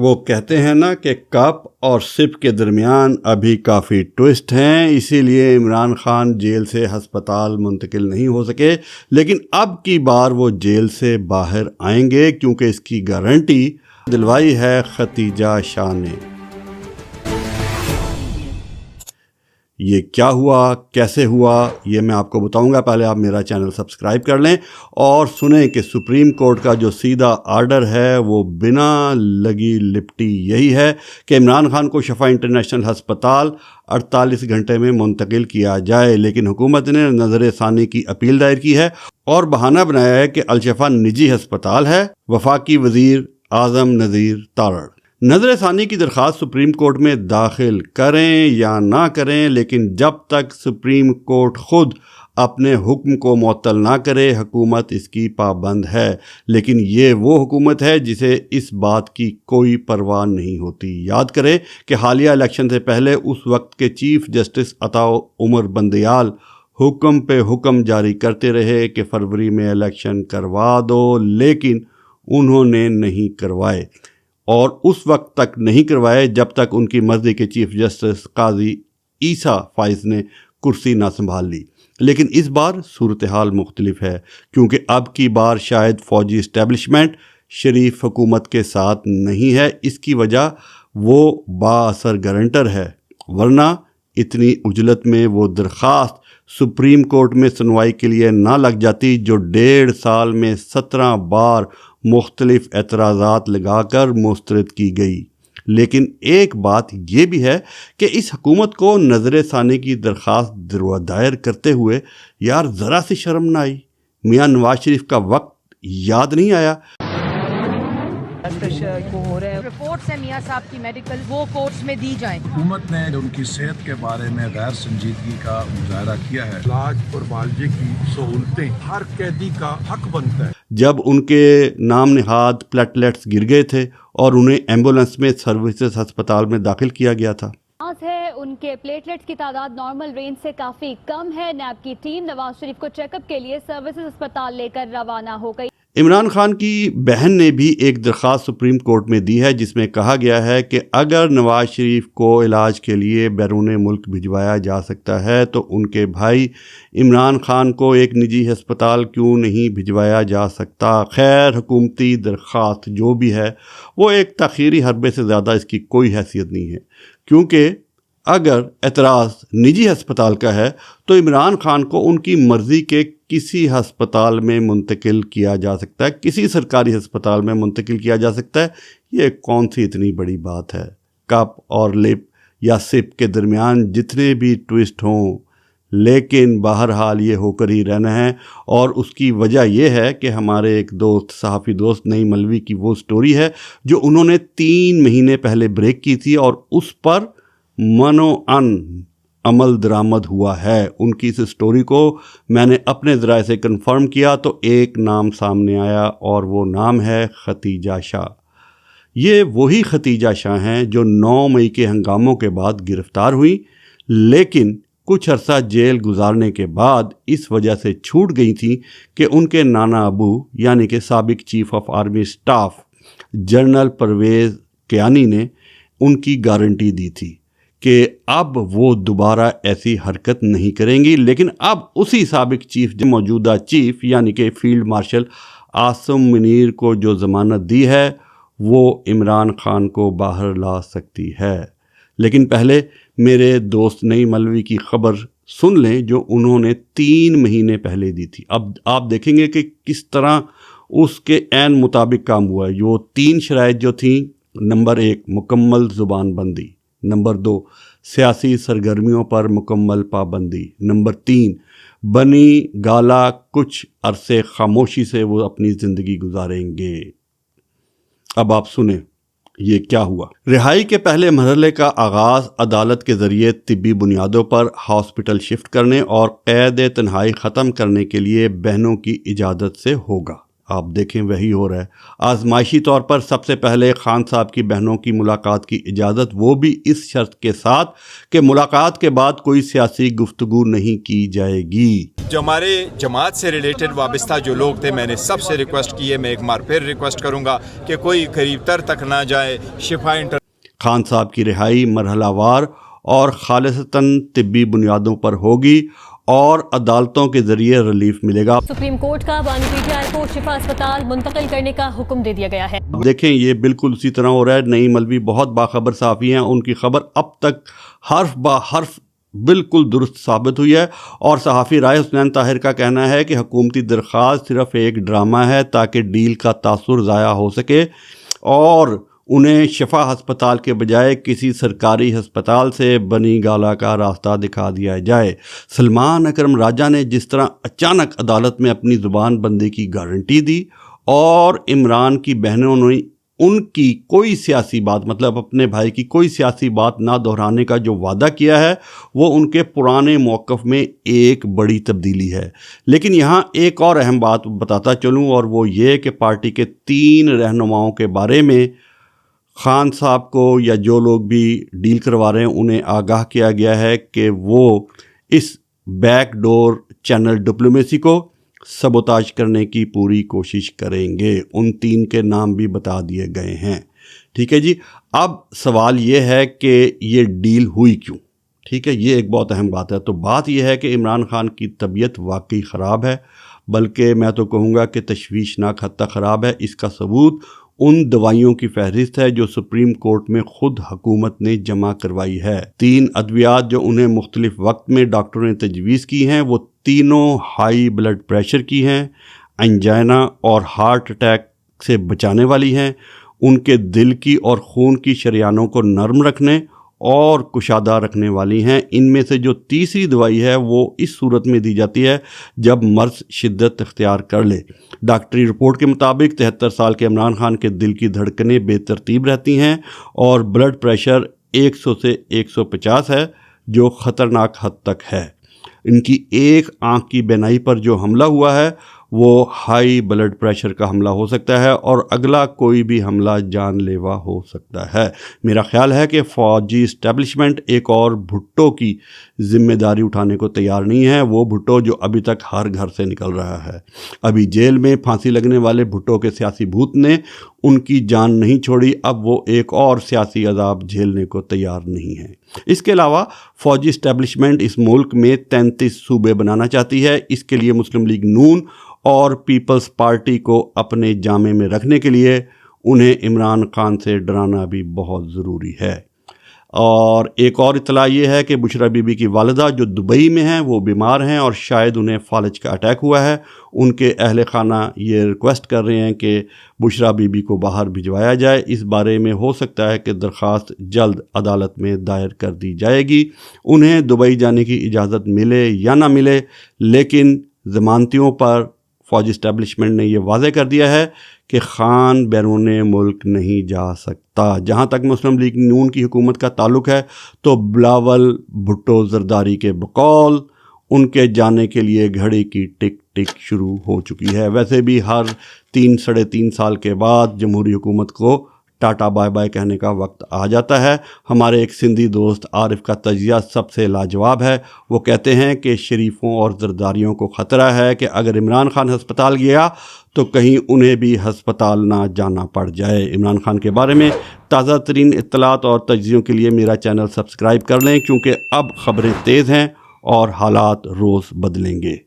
وہ کہتے ہیں نا کہ کپ اور سپ کے درمیان ابھی کافی ٹوسٹ ہیں، اسی لیے عمران خان جیل سے ہسپتال منتقل نہیں ہو سکے، لیکن اب کی بار وہ جیل سے باہر آئیں گے کیونکہ اس کی گارنٹی دلوائی ہے ختیجہ شاہ نے۔ یہ کیا ہوا، کیسے ہوا، یہ میں آپ کو بتاؤں گا۔ پہلے آپ میرا چینل سبسکرائب کر لیں اور سنیں کہ سپریم کورٹ کا جو سیدھا آرڈر ہے وہ بنا لگی لپٹی یہی ہے کہ عمران خان کو شفا انٹرنیشنل ہسپتال 48 گھنٹے میں منتقل کیا جائے، لیکن حکومت نے نظر ثانی کی اپیل دائر کی ہے اور بہانہ بنایا ہے کہ الشفا نجی ہسپتال ہے۔ وفاقی وزیر اعظم نذیر تارڑ نظر ثانی کی درخواست سپریم کورٹ میں داخل کریں یا نہ کریں، لیکن جب تک سپریم کورٹ خود اپنے حکم کو معطل نہ کرے حکومت اس کی پابند ہے۔ لیکن یہ وہ حکومت ہے جسے اس بات کی کوئی پرواہ نہیں ہوتی۔ یاد کرے کہ حالیہ الیکشن سے پہلے اس وقت کے چیف جسٹس عطا عمر بندیال حکم پہ حکم جاری کرتے رہے کہ فروری میں الیکشن کروا دو، لیکن انہوں نے نہیں کروائے، اور اس وقت تک نہیں کروائے جب تک ان کی مرضی کے چیف جسٹس قاضی عیسیٰ فائز نے کرسی نہ سنبھال لی۔ لیکن اس بار صورتحال مختلف ہے، کیونکہ اب کی بار شاید فوجی اسٹیبلشمنٹ شریف حکومت کے ساتھ نہیں ہے۔ اس کی وجہ وہ با اثر گارنٹر ہے، ورنہ اتنی عجلت میں وہ درخواست سپریم کورٹ میں سنوائی کے لیے نہ لگ جاتی جو 1.5 سال میں 17 بار مختلف اعتراضات لگا کر مسترد کی گئی۔ لیکن ایک بات یہ بھی ہے کہ اس حکومت کو نظر ثانی کی درخواست دائر کرتے ہوئے یار ذرا سی شرم نہ آئی؟ میاں نواز شریف کا وقت یاد نہیں آیا؟ رپورٹس ہیں میاں صاحب کی میڈیکل، وہ کورٹس میں دی جائیں۔ حکومت نے ان کی صحت کے بارے میں غیر سنجیدگی کا مظاہرہ کیا ہے۔ علاج اور معالجے کی سہولتیں ہر قیدی کا حق بنتا ہے۔ جب ان کے نام نہاد پلیٹلیٹس گر گئے تھے اور انہیں ایمبولنس میں سروسز ہسپتال میں داخل کیا گیا تھا، ہے ان کے پلیٹلیٹس کی تعداد نارمل رینج سے کافی کم ہے۔ نیب کی ٹیم نواز شریف کو چیک اپ کے لیے سروسز ہسپتال لے کر روانہ ہو گئی۔ عمران خان کی بہن نے بھی ایک درخواست سپریم کورٹ میں دی ہے جس میں کہا گیا ہے کہ اگر نواز شریف کو علاج کے لیے بیرون ملک بھجوایا جا سکتا ہے تو ان کے بھائی عمران خان کو ایک نجی ہسپتال کیوں نہیں بھجوایا جا سکتا۔ خیر، حکومتی درخواست جو بھی ہے وہ ایک تاخیری حربے سے زیادہ اس کی کوئی حیثیت نہیں ہے، کیونکہ اگر اعتراض نجی ہسپتال کا ہے تو عمران خان کو ان کی مرضی کے کسی ہسپتال میں منتقل کیا جا سکتا ہے، کسی سرکاری ہسپتال میں منتقل کیا جا سکتا ہے۔ یہ کون سی اتنی بڑی بات ہے؟ کپ اور لپ یا سپ کے درمیان جتنے بھی ٹوسٹ ہوں، لیکن بہرحال یہ ہو کر ہی رہنا ہے۔ اور اس کی وجہ یہ ہے کہ ہمارے ایک دوست، صحافی دوست نعیم ملوی کی وہ سٹوری ہے جو انہوں نے 3 مہینے پہلے بریک کی تھی اور اس پر منوعن عمل درآمد ہوا ہے۔ ان کی اس سٹوری کو میں نے اپنے ذرائع سے کنفرم کیا تو ایک نام سامنے آیا اور وہ نام ہے ختیجہ شاہ۔ یہ وہی ختیجہ شاہ ہیں جو 9 مئی کے ہنگاموں کے بعد گرفتار ہوئی، لیکن کچھ عرصہ جیل گزارنے کے بعد اس وجہ سے چھوٹ گئی تھیں کہ ان کے نانا ابو یعنی کہ سابق chief of army staff general Pervez Kayani نے ان کی گارنٹی دی تھی کہ اب وہ دوبارہ ایسی حرکت نہیں کریں گی۔ لیکن اب اسی سابق چیف، موجودہ چیف یعنی کہ فیلڈ مارشل عاصم منیر کو جو ضمانت دی ہے وہ عمران خان کو باہر لا سکتی ہے۔ لیکن پہلے میرے دوست نعیم ملوی کی خبر سن لیں جو انہوں نے 3 مہینے پہلے دی تھی۔ اب آپ دیکھیں گے کہ کس طرح اس کے عین مطابق کام ہوا ہے۔ وہ 3 شرائط جو تھیں، نمبر 1 مکمل زبان بندی، نمبر 2 سیاسی سرگرمیوں پر مکمل پابندی، نمبر 3 بنی گالا کچھ عرصے خاموشی سے وہ اپنی زندگی گزاریں گے۔ اب آپ سنیں یہ کیا ہوا۔ رہائی کے پہلے مرحلے کا آغاز عدالت کے ذریعے طبی بنیادوں پر ہاسپٹل شفٹ کرنے اور قید تنہائی ختم کرنے کے لیے بہنوں کی اجازت سے ہوگا۔ آپ دیکھیں وہی ہو رہا ہے۔ آزمائشی طور پر سب سے پہلے خان صاحب کی بہنوں کی ملاقات کی اجازت، وہ بھی اس شرط کے ساتھ کہ ملاقات کے بعد کوئی سیاسی گفتگو نہیں کی جائے گی۔ جو ہمارے جماعت سے ریلیٹڈ وابستہ جو لوگ تھے، میں نے سب سے ریکویسٹ کی ہے، میں ایک بار پھر ریکویسٹ کروں گا کہ کوئی قریب تر تک نہ جائے۔ شفا خان صاحب کی رہائی مرحلہ وار اور خالصتاً طبی بنیادوں پر ہوگی اور عدالتوں کے ذریعے ریلیف ملے گا۔ سپریم کورٹ کا بانی پی ٹی آئی کو شفا اسپتال منتقل کرنے کا حکم دے دیا گیا ہے۔ دیکھیں یہ بالکل اسی طرح ہو رہا ہے۔ نئی ملوی بہت باخبر صحافی ہیں، ان کی خبر اب تک حرف با حرف بالکل درست ثابت ہوئی ہے، اور صحافی رائے حسنین طاہر کا کہنا ہے کہ حکومتی درخواست صرف ایک ڈرامہ ہے تاکہ ڈیل کا تاثر ضائع ہو سکے، اور انہیں شفا ہسپتال کے بجائے کسی سرکاری ہسپتال سے بنی گالا کا راستہ دکھا دیا جائے۔ سلمان اکرم راجہ نے جس طرح اچانک عدالت میں اپنی زبان بندی کی گارنٹی دی، اور عمران کی بہنوں نے ان کی کوئی سیاسی بات، مطلب اپنے بھائی کی کوئی سیاسی بات نہ دہرانے کا جو وعدہ کیا ہے، وہ ان کے پرانے موقف میں ایک بڑی تبدیلی ہے۔ لیکن یہاں ایک اور اہم بات بتاتا چلوں، اور وہ یہ کہ پارٹی کے 3 رہنماؤں کے بارے میں خان صاحب کو یا جو لوگ بھی ڈیل کروا رہے ہیں انہیں آگاہ کیا گیا ہے کہ وہ اس بیک ڈور چینل ڈپلومیسی کو سبوتاج کرنے کی پوری کوشش کریں گے۔ ان 3 کے نام بھی بتا دیے گئے ہیں۔ ٹھیک ہے جی، اب سوال یہ ہے کہ یہ ڈیل ہوئی کیوں؟ ٹھیک ہے، یہ ایک بہت اہم بات ہے۔ تو بات یہ ہے کہ عمران خان کی طبیعت واقعی خراب ہے، بلکہ میں تو کہوں گا کہ تشویشناک حد تک خراب ہے۔ اس کا ثبوت ان دوائیوں کی فہرست ہے جو سپریم کورٹ میں خود حکومت نے جمع کروائی ہے۔ 3 ادویات جو انہیں مختلف وقت میں ڈاکٹروں نے تجویز کی ہیں، وہ تینوں ہائی بلڈ پریشر کی ہیں، انجائنا اور ہارٹ اٹیک سے بچانے والی ہیں، ان کے دل کی اور خون کی شریانوں کو نرم رکھنے اور کشادہ رکھنے والی ہیں۔ ان میں سے جو تیسری دوائی ہے وہ اس صورت میں دی جاتی ہے جب مرض شدت اختیار کر لے۔ ڈاکٹری رپورٹ کے مطابق 73 سال کے عمران خان کے دل کی دھڑکنیں بے ترتیب رہتی ہیں اور بلڈ پریشر 100 سے 150 ہے، جو خطرناک حد تک ہے۔ ان کی ایک آنکھ کی بینائی پر جو حملہ ہوا ہے وہ ہائی بلڈ پریشر کا حملہ ہو سکتا ہے، اور اگلا کوئی بھی حملہ جان لیوا ہو سکتا ہے۔ میرا خیال ہے کہ فوجی اسٹیبلشمنٹ ایک اور بھٹو کی ذمہ داری اٹھانے کو تیار نہیں ہے، وہ بھٹو جو ابھی تک ہر گھر سے نکل رہا ہے۔ ابھی جیل میں پھانسی لگنے والے بھٹو کے سیاسی بھوت نے ان کی جان نہیں چھوڑی، اب وہ ایک اور سیاسی عذاب جھیلنے کو تیار نہیں ہے۔ اس کے علاوہ فوجی اسٹیبلشمنٹ اس ملک میں 33 صوبے بنانا چاہتی ہے۔ اس کے لیے مسلم لیگ نون اور پیپلز پارٹی کو اپنے جامے میں رکھنے کے لیے انہیں عمران خان سے ڈرانا بھی بہت ضروری ہے۔ اور ایک اور اطلاع یہ ہے کہ بشرا بی بی کی والدہ جو دبئی میں ہیں وہ بیمار ہیں اور شاید انہیں فالج کا اٹیک ہوا ہے۔ ان کے اہل خانہ یہ ریکویسٹ کر رہے ہیں کہ بشرا بی بی کو باہر بھجوایا جائے۔ اس بارے میں ہو سکتا ہے کہ درخواست جلد عدالت میں دائر کر دی جائے گی۔ انہیں دبئی جانے کی اجازت ملے یا نہ ملے، لیکن ضمانتیوں پر فوجی اسٹیبلشمنٹ نے یہ واضح کر دیا ہے کہ خان بیرون ملک نہیں جا سکتا۔ جہاں تک مسلم لیگ نون کی حکومت کا تعلق ہے تو بلاول بھٹو زرداری کے بقول ان کے جانے کے لیے گھڑی کی ٹک ٹک شروع ہو چکی ہے۔ ویسے بھی ہر 3-3.5 سال کے بعد جمہوری حکومت کو ٹاٹا بائے بائے کہنے کا وقت آ جاتا ہے۔ ہمارے ایک سندھی دوست عارف کا تجزیہ سب سے لاجواب ہے۔ وہ کہتے ہیں کہ شریفوں اور زرداریوں کو خطرہ ہے کہ اگر عمران خان ہسپتال گیا تو کہیں انہیں بھی ہسپتال نہ جانا پڑ جائے۔ عمران خان کے بارے میں تازہ ترین اطلاعات اور تجزیوں کے لیے میرا چینل سبسکرائب کر لیں، کیونکہ اب خبریں تیز ہیں اور حالات روز بدلیں گے۔